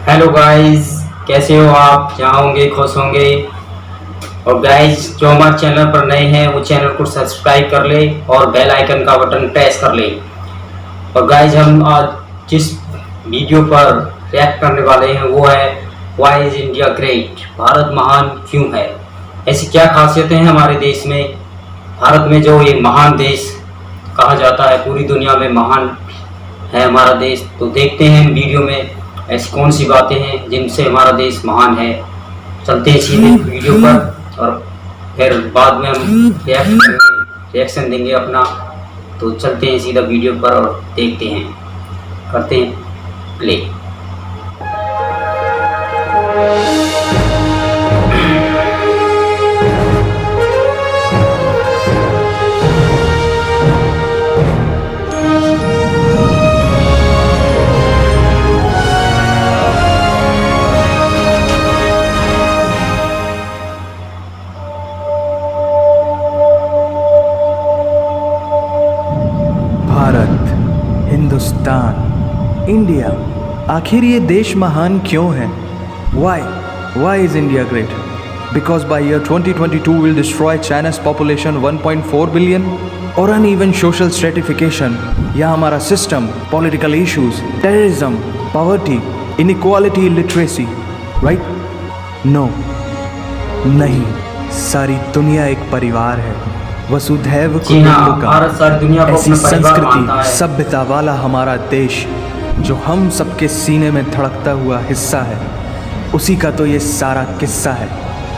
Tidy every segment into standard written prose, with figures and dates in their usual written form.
Hello guys, कैसे हो आप? जहाँ होंगे खुश होंगे। और गाइस, जो हमारे चैनल पर नए हैं वो चैनल को सब्सक्राइब कर ले और बेल आइकन का बटन प्रेस कर ले। और गाइस, हम आज जिस वीडियो पर रिएक्ट करने वाले हैं वो है why is India great, Bharat महान क्यों है। ऐसी क्या खासियतें हैं हमारे देश में, भारत में, जो ये महान देश कहा जाता है, पूरी दुनिया में महान है हमारा देश। तो देखते हैं वीडियो में ऐसी कौन सी बातें हैं जिनसे हमारा देश महान है। चलते हैं सीधे वीडियो पर और फिर बाद में हम रिएक्शन देंगे अपना। तो चलते हैं सीधा वीडियो पर और देखते हैं, करते हैं प्ले। भारत, हिंदुस्तान, इंडिया, आखिर ये देश महान क्यों है? Why is India great? Because by year 2022 will destroy China's population 1.4 billion, और uneven social stratification या हमारा system, political issues, terrorism, poverty, inequality, illiteracy, right? No, नहीं, सारी दुनिया एक परिवार है। वसुधैव कुटुंबकम, ऐसी संस्कृति सभ्यता वाला हमारा देश जो हम सबके सीने में धड़कता हुआ हिस्सा है, उसी का तो ये सारा किस्सा है।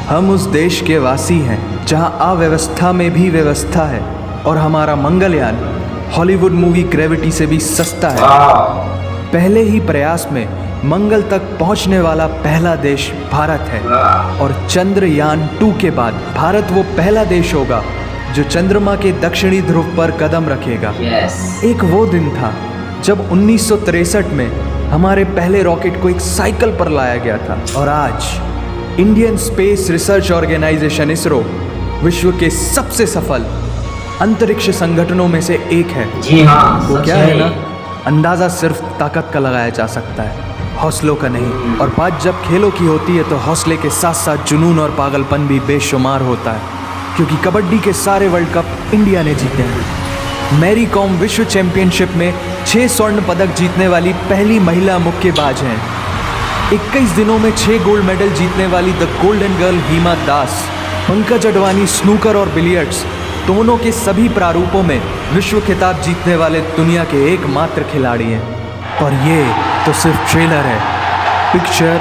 हम उस देश के वासी हैं जहां अव्यवस्था में भी व्यवस्था है, और हमारा मंगलयान हॉलीवुड मूवी ग्रेविटी से भी सस्ता है। पहले ही प्रयास में मंगल तक पहुंचने वाला पहला देश भारत है, और चंद्रयान 2 के बाद भारत वो पहला देश होगा जो चंद्रमा के दक्षिणी ध्रुव पर कदम रखेगा। एक वो दिन था जब 1963 में हमारे पहले रॉकेट को एक साइकिल पर लाया गया था, और आज Indian Space Research Organisation ISRO विश्व के सबसे सफल अंतरिक्ष संगठनों में से एक है। जी हाँ, वो क्या है ना, अंदाजा सिर्फ ताकत का लगाया जा सकता है, हौसलों का नहीं। और बात जब खेलों की होती है तो हौसले के साथ साथ जुनून और पागलपन भी बेशुमार होता है, क्योंकि कबड्डी के सारे वर्ल्ड कप इंडिया ने जीते हैं। मैरी कॉम विश्व चैंपियनशिप में 6 स्वर्ण पदक जीतने वाली पहली महिला मुक्केबाज हैं। 21 दिनों में 6 गोल्ड मेडल जीतने वाली the golden girl Hima Das. Pankaj Advani snooker और बिलियर्ड्स दोनों के सभी प्रारूपों में विश्व खिताब जीतने वाले दुनिया के एकमात्र खिलाड़ी हैं। और ये तो सिर्फ ट्रेलर है, पिक्चर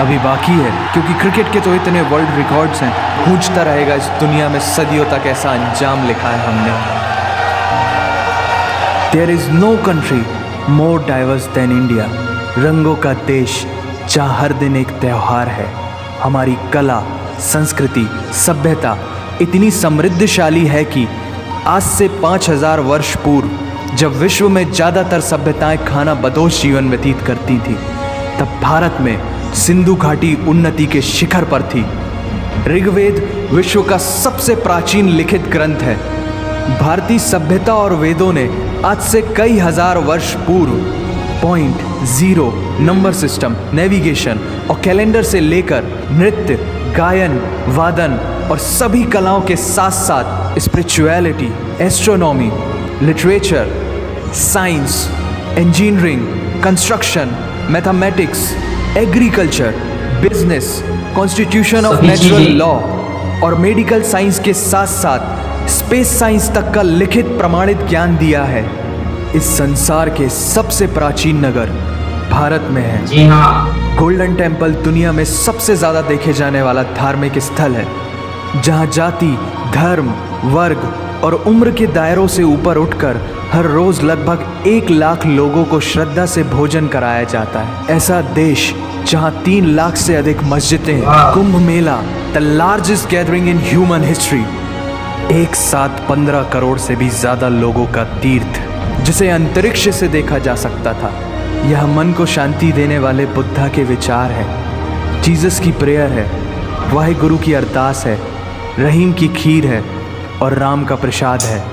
अभी बाकी है, क्योंकि क्रिकेट के तो इतने वर्ल्ड रिकॉर्ड्स हैं। पूछता रहेगा इस दुनिया में सदियों तक ऐसा अंजाम लिखा है हमने। There is no country more diverse than India, रंगों का देश जहाँ हर दिन एक त्यौहार है। हमारी कला, संस्कृति, सभ्यता इतनी समृद्धशाली है कि आज से 5000 वर्ष पूर्व जब विश्व में ज़्यादातर सभ्यताएं खाना बदोश जीवन व्यतीत करती थी, तब भारत में सिंधु घाटी उन्नति के शिखर पर थी। ऋग्वेद विश्व का सबसे प्राचीन लिखित ग्रंथ है। भारतीय सभ्यता और वेदों ने आज से कई हजार वर्ष पूर्व point, zero, number system, navigation और कैलेंडर से लेकर नृत्य, गायन, वादन और सभी कलाओं के साथ साथ spirituality, astronomy, literature, science, engineering, construction, mathematics, agriculture, business, constitution of natural law और मेडिकल साइंस के साथ साथ स्पेस साइंस तक का लिखित प्रमाणित ज्ञान दिया है। इस संसार के सबसे प्राचीन नगर भारत में है। जी हाँ। गोल्डन टेम्पल दुनिया में सबसे ज्यादा देखे जाने वाला धार्मिक स्थल है, जहाँ जाति, धर्म, वर्ग और उम्र के दायरों से ऊपर उठकर हर रोज लगभग 1 लाख लोगों को श्रद्धा से भोजन कराया जाता है। ऐसा देश जहां 3 लाख से अधिक मस्जिदें, Kumbh Mela, the largest gathering in human history, एक साथ 15 करोड़ से भी ज्यादा लोगों का तीर्थ, जिसे अंतरिक्ष से देखा जा सकता था। यह मन को शांति देने वाले बुद्धा के विचार है, जीसस की प्रेयर है, वाहिगुरु की अरदास है, रहीम की खीर है और राम का प्रसाद है।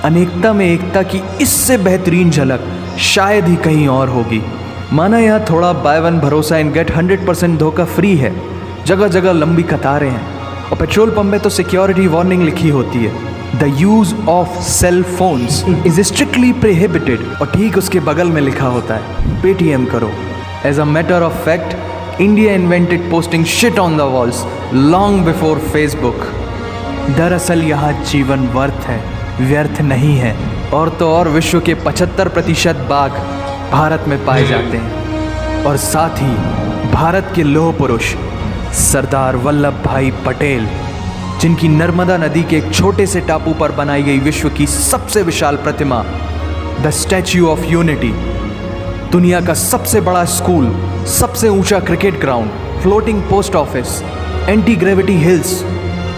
अनेकता में एकता की इससे बेहतरीन झलक शायद ही कहीं और होगी। माना यहाँ थोड़ा बाय वन भरोसा एंड गेट 100% धोखा फ्री है, जगह जगह लंबी कतारें हैं और पेट्रोल पंप में तो सिक्योरिटी वार्निंग लिखी होती है, the use of cell phones is strictly prohibited, और ठीक उसके बगल में लिखा होता है पेटीएम करो। As a matter of fact India invented posting shit on the walls long before Facebook. दरअसल यहाँ जीवन वर्थ है, व्यर्थ नहीं है। और तो और विश्व के 75% बाघ भारत में पाए जाते हैं, और साथ ही भारत के लौह पुरुष सरदार वल्लभ भाई पटेल, जिनकी नर्मदा नदी के एक छोटे से टापू पर बनाई गई विश्व की सबसे विशाल प्रतिमा द स्टैच्यू ऑफ यूनिटी, दुनिया का सबसे बड़ा स्कूल, सबसे ऊंचा cricket ground, floating post office, anti gravity hills,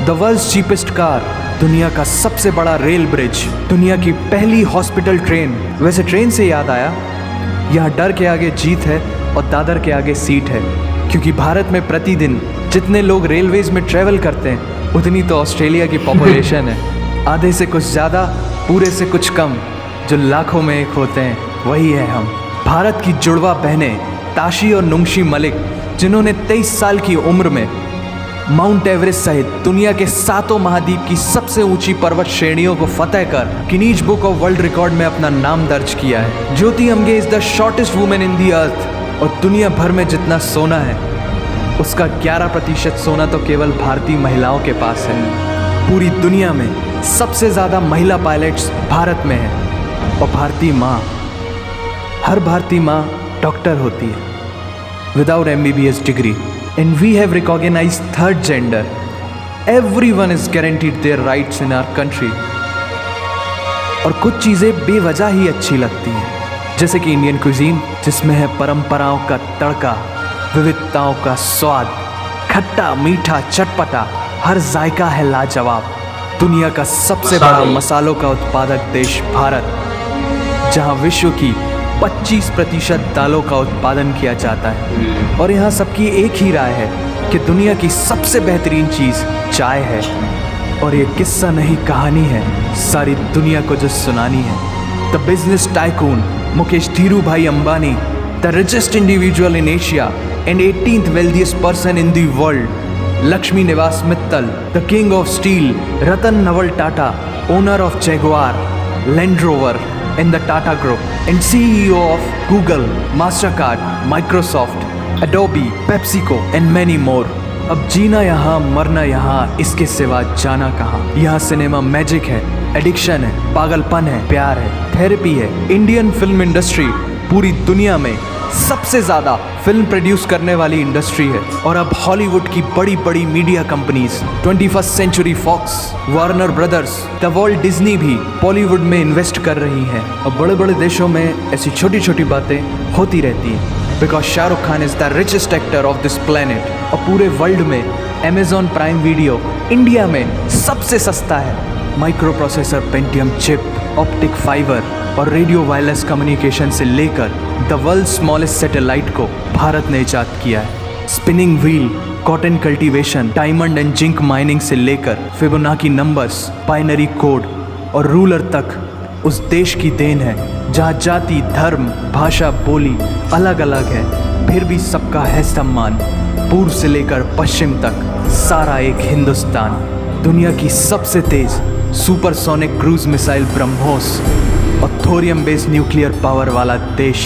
the world's cheapest car, दुनिया का सबसे बड़ा रेल ब्रिज, दुनिया की पहली हॉस्पिटल ट्रेन। वैसे ट्रेन से याद आया, यहाँ डर के आगे जीत है और दादर के आगे सीट है, क्योंकि भारत में प्रतिदिन जितने लोग रेलवेज में ट्रैवल करते हैं उतनी तो ऑस्ट्रेलिया की पॉपुलेशन है। आधे से कुछ ज़्यादा, पूरे से कुछ कम, जो लाखों में एक होते हैं वही है हम। भारत की जुड़वा बहनें ताशी और नुंगशी मलिक, जिन्होंने 23 साल की उम्र में माउंट एवरेस्ट सहित दुनिया के 7 महाद्वीप की सबसे ऊंची पर्वत श्रेणियों को फतेह कर Guinness book of world record में अपना नाम दर्ज किया है। Jyoti Amge is the shortest women in the earth, और दुनिया भर में जितना सोना है उसका 11% सोना तो केवल भारतीय महिलाओं के पास है। पूरी दुनिया में सबसे ज़्यादा महिला पायलट्स भारत में हैं, और भारतीय माँ, हर भारतीय माँ डॉक्टर होती है without MBBS degree. And we have recognised third gender. Everyone is guaranteed their rights in our country. और कुछ चीज़ें बेवजह ही अच्छी लगती हैं, जैसे कि इंडियन क्विजीन, जिसमें है परंपराओं का तड़का, विविधताओं का स्वाद, खट्टा मीठा चटपटा, हर जायका है लाजवाब। दुनिया का सबसे बड़ा मसालों का उत्पादक देश भारत, जहां विश्व की 25% दालों का उत्पादन किया जाता है। और यहाँ सबकी एक ही राय है कि दुनिया की सबसे बेहतरीन चीज़ चाय है। और ये किस्सा नहीं कहानी है, सारी दुनिया को जो सुनानी है। The business tycoon Mukesh Dhirubhai Ambani, the richest individual in Asia and 18th wealthiest person in the world, Lakshmi Nivas Mittal, the king of steel, Ratan Naval Tata, owner of Jaguar, Land Rover and the Tata Group, and CEO of Google, Mastercard, Microsoft, Adobe, PepsiCo and many more. अब जीना यहाँ, मरना यहाँ, इसके सिवा जाना कहाँ। यहाँ cinema magic है, एडिक्शन है, पागलपन है, प्यार है, थेरेपी है। इंडियन फिल्म इंडस्ट्री पूरी दुनिया में सबसे ज़्यादा फिल्म प्रोड्यूस करने वाली इंडस्ट्री है। और अब हॉलीवुड की बड़ी बड़ी media companies, 21st century Fox, Warner Brothers, the World Disney भी बॉलीवुड में इन्वेस्ट कर रही हैं। और बड़े बड़े देशों में ऐसी छोटी छोटी बातें होती रहती हैं, because Shahrukh Khan is the richest actor of this planet. और पूरे वर्ल्ड में अमेजॉन प्राइम वीडियो इंडिया में सबसे सस्ता है। Micro processor Pentium chip, optic fibre और रेडियो वायरलेस कम्युनिकेशन से लेकर द वर्ल्ड स्मॉलेस्ट सैटेलाइट को भारत ने इजाद किया है। Spinning wheel, cotton cultivation, diamond and zinc mining से लेकर फिबोनाची नंबर्स, बाइनरी कोड और रूलर तक उस देश की देन है जहाँ जाति, धर्म, भाषा, बोली अलग अलग है, फिर भी सबका है सम्मान। पूर्व से लेकर पश्चिम तक सारा एक हिंदुस्तान। दुनिया की सबसे तेज सुपरसोनिक क्रूज मिसाइल ब्रह्मोस और थोरियम बेस्ड न्यूक्लियर पावर वाला देश,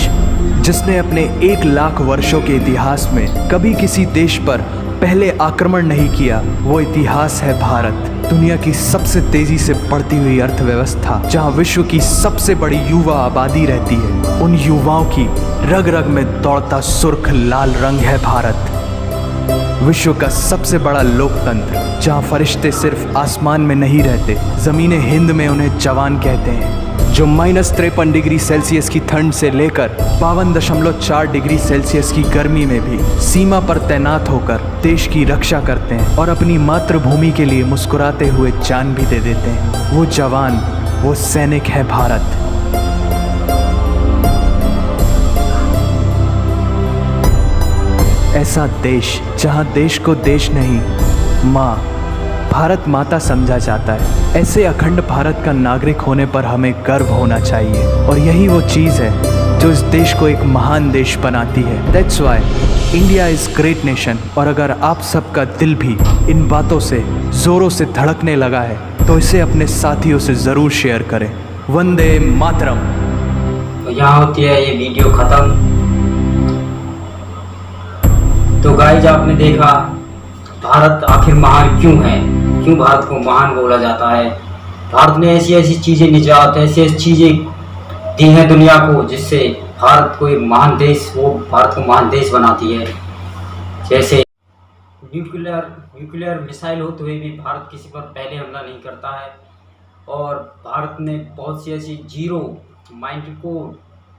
जिसने अपने 1 लाख वर्षों के इतिहास में कभी किसी देश पर पहले आक्रमण नहीं किया, वो इतिहास है भारत। दुनिया की सबसे तेजी से बढ़ती हुई अर्थव्यवस्था, जहां विश्व की सबसे बड़ी युवा आबादी रहती है, उन युवाओं की रग रग में दौड़ता सुर्ख लाल रंग है भारत। विश्व का सबसे बड़ा लोकतंत्र, जहां फरिश्ते सिर्फ आसमान में नहीं रहते, ज़मीन हिंद में उन्हें जवान कहते हैं, जो -53 डिग्री सेल्सियस की ठंड से लेकर 52.4 डिग्री सेल्सियस की गर्मी में भी सीमा पर तैनात होकर देश की रक्षा करते हैं और अपनी मातृभूमि के लिए मुस्कुराते हुए जान भी दे देते हैं। वो जवान, वो सैनिक है भारत। ऐसा देश जहां देश को देश नहीं, माँ, भारत माता समझा जाता है। ऐसे अखंड भारत का नागरिक होने पर हमें गर्व होना चाहिए। और यही वो चीज़ है जो इस देश को एक महान देश बनाती है। That's why India is great nation. और अगर आप सबका दिल भी इन बातों से जोरों से धड़कने लगा है तो इसे अपने साथियों से ज़रूर शेयर करें। वंदे मातरम। तो यहाँ होती है ये वीडियो ख़त्म। तो गाइज आपने देखा भारत आखिर महान क्यों है, क्यों भारत को महान बोला जाता है। भारत ने ऐसी ऐसी चीज़ें निजात, ऐसी ऐसी चीज़ें दी हैं दुनिया को जिससे भारत को एक महान देश, वो भारत को महान देश बनाती है। जैसे न्यूक्लियर मिसाइल होते हुए भी भारत किसी पर पहले हमला नहीं करता है। और भारत ने बहुत सी ऐसी जीरो माइंड कोड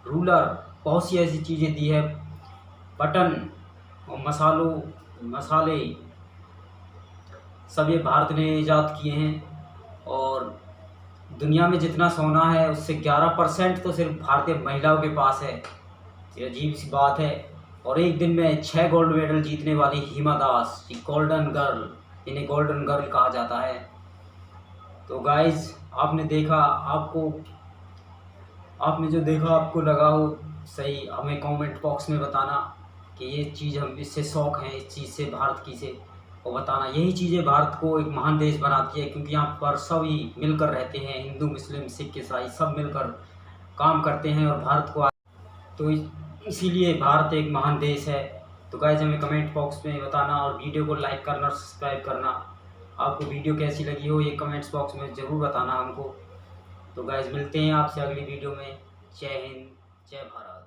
रूलर बहुत सी ऐसी चीज़ें दी है, बटन और मसाले सब ये भारत ने ईजाद किए हैं। और दुनिया में जितना सोना है उससे 11% तो सिर्फ भारतीय महिलाओं के पास है। ये अजीब सी बात है। और एक दिन में 6 गोल्ड मेडल जीतने वाली हिमा दास, ये गोल्डन गर्ल, इन्हें गोल्डन गर्ल कहा जाता है। तो गाइज आपने देखा, आपने जो देखा आपको लगा हो सही, हमें कमेंट बॉक्स में बताना कि ये चीज़ हम इससे शौक हैं, इस चीज़ से भारत की से, और बताना यही चीज़ें भारत को एक महान देश बनाती है। क्योंकि यहाँ पर सभी मिलकर रहते हैं, हिंदू मुस्लिम सिख ईसाई सब मिलकर काम करते हैं और भारत को तो इसीलिए भारत एक महान देश है। तो गाइज हमें कमेंट बॉक्स में बताना और वीडियो को लाइक करना, सब्सक्राइब करना। आपको वीडियो कैसी लगी हो ये कमेंट्स बॉक्स में ज़रूर बताना हमको। तो गाइज मिलते हैं आपसे अगली वीडियो में। जय हिंद, जय भारत।